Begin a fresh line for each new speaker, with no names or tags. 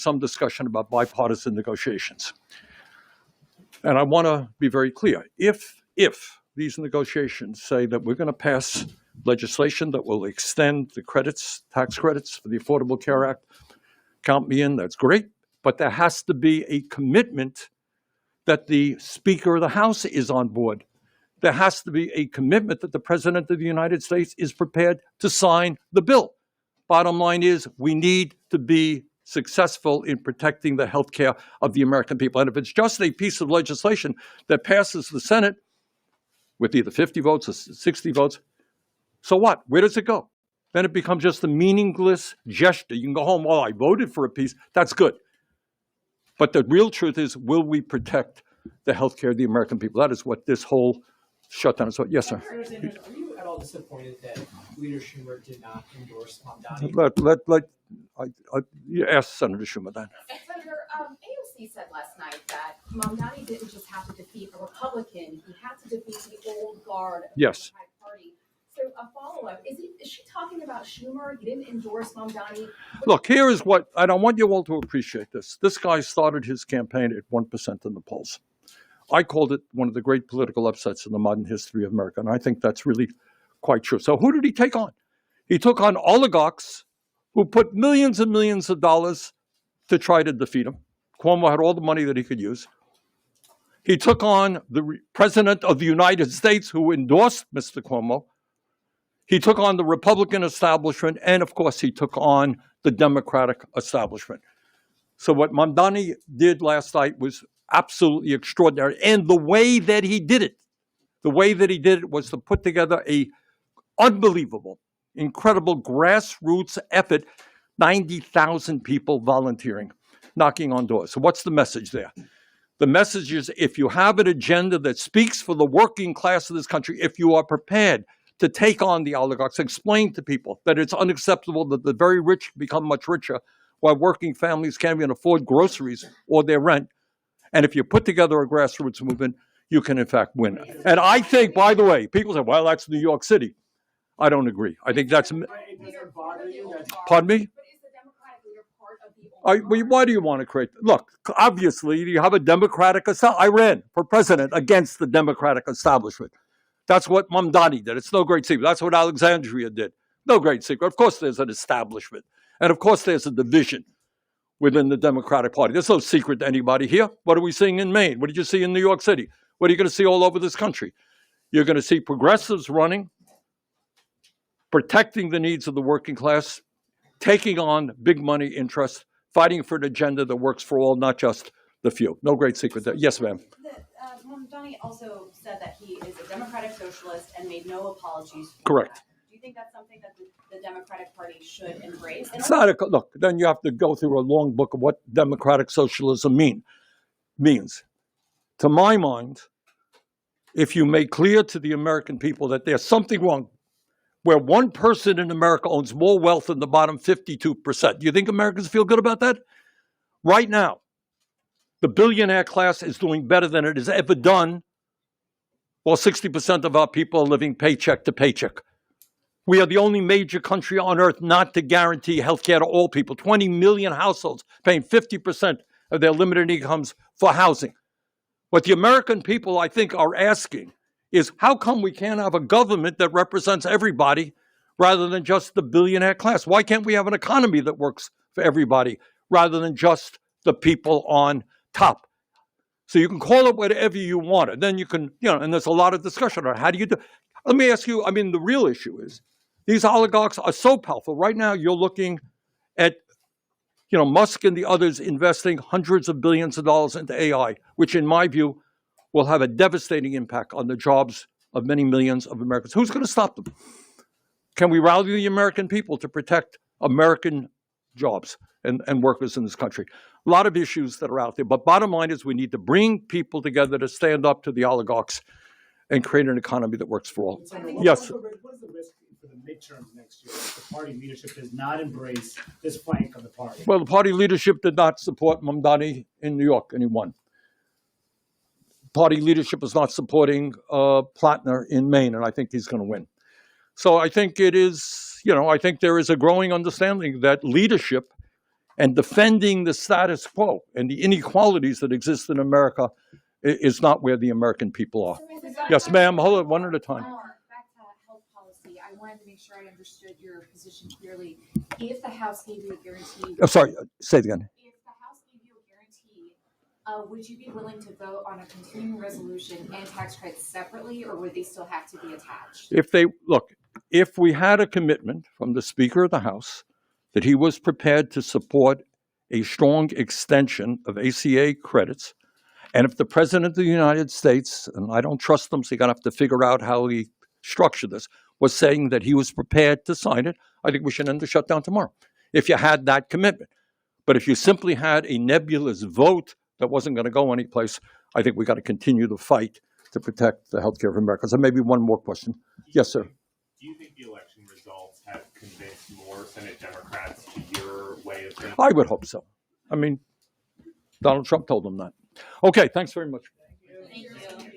some discussion about bipartisan negotiations. And I want to be very clear. If these negotiations say that we're going to pass legislation that will extend the credits, tax credits for the Affordable Care Act, count me in, that's great. But there has to be a commitment that the Speaker of the House is on board. There has to be a commitment that the President of the United States is prepared to sign the bill. Bottom line is, we need to be successful in protecting the health care of the American people. And if it's just a piece of legislation that passes the Senate with either 50 votes or 60 votes, so what? Where does it go? Then it becomes just a meaningless gesture. You can go home, well, I voted for a piece. That's good. But the real truth is, will we protect the health care of the American people? That is what this whole shutdown is. Yes, sir.
Are you at all disappointed that Leader Schumer did not endorse Mamdani?
You ask Senator Schumer that.
Senator, AOC said last night that Mamdani didn't just have to defeat a Republican, he had to defeat the old guard of the Democratic Party. So a follow-up, is she talking about Schumer? He didn't endorse Mamdani?
Look, here is what, and I want you all to appreciate this. This guy started his campaign at 1% in the polls. I called it one of the great political upsets in the modern history of America, and I think that's really quite true. So who did he take on? He took on oligarchs who put millions and millions of dollars to try to defeat him. Cuomo had all the money that he could use. He took on the President of the United States who endorsed Mr. Cuomo. He took on the Republican establishment, and of course, he took on the Democratic establishment. So what Mamdani did last night was absolutely extraordinary. And the way that he did it was to put together a unbelievable, incredible grassroots effort, 90,000 people volunteering, knocking on doors. So what's the message there? The message is, if you have an agenda that speaks for the working class of this country, if you are prepared to take on the oligarchs, explain to people that it's unacceptable that the very rich become much richer while working families can't even afford groceries or their rent. And if you put together a grassroots movement, you can in fact win. And I think, by the way, people say, well, that's New York City. I don't agree. I think that's... Pardon me? Why do you want to create... Look, obviously, you have a Democratic... I ran for president against the Democratic establishment. That's what Mamdani did. It's no great secret. That's what Alexandria did. No great secret. Of course, there's an establishment. And of course, there's a division within the Democratic Party. There's no secret to anybody here. What are we seeing in Maine? What did you see in New York City? What are you going to see all over this country? You're going to see progressives running, protecting the needs of the working class, taking on big money interests, fighting for an agenda that works for all, not just the few. No great secret there. Yes, ma'am.
Mamdani also said that he is a democratic socialist and made no apologies for
Correct.
that. Do you think that's something that the Democratic Party should embrace?
It's not a, look, then you have to go through a long book of what democratic socialism means. To my mind, if you make clear to the American people that there's something wrong, where one person in America owns more wealth than the bottom 52%, do you think Americans feel good about that? Right now, the billionaire class is doing better than it has ever done, while 60% of our people are living paycheck to paycheck. We are the only major country on earth not to guarantee health care to all people. 20 million households paying 50% of their limited incomes for housing. What the American people, I think, are asking is, how come we can't have a government that represents everybody rather than just the billionaire class? Why can't we have an economy that works for everybody rather than just the people on top? So you can call it whatever you want. And then you can, and there's a lot of discussion on how do you do. Let me ask you, the real issue is, these oligarchs are so powerful. Right now, you're looking at, Musk and the others investing hundreds of billions of dollars into AI, which in my view will have a devastating impact on the jobs of many millions of Americans. Who's going to stop them? Can we rally the American people to protect American jobs and workers in this country? A lot of issues that are out there. But bottom line is, we need to bring people together to stand up to the oligarchs and create an economy that works for all. Yes.
What is the risk for the midterms next year if the party leadership does not embrace this flank of the party?
Well, the party leadership did not support Mamdani in New York, and he won. Party leadership is not supporting Platner in Maine, and I think he's going to win. So I think it is, I think there is a growing understanding that leadership and defending the status quo and the inequalities that exist in America is not where the American people are. Yes, ma'am. Hold it one at a time.
Back to health policy, I wanted to make sure I understood your position clearly. If the House gave you a guarantee,
Oh, sorry, say it again.
if the House gave you a guarantee, would you be willing to vote on a continuing resolution and tax credits separately, or would they still have to be attached?
If we had a commitment from the Speaker of the House that he was prepared to support a strong extension of ACA credits, and if the President of the United States, and I don't trust him, so you're going to have to figure out how he structured this, was saying that he was prepared to sign it, I think we should end the shutdown tomorrow, if you had that commitment. But if you simply had a nebulous vote that wasn't going to go anyplace, I think we got to continue the fight to protect the healthcare of Americans. And maybe one more question. Yes, sir.
Do you think the election results have convinced more Senate Democrats to your way of thinking?
I would hope so. I mean, Donald Trump told them that. Okay, thanks very much.
Thank you.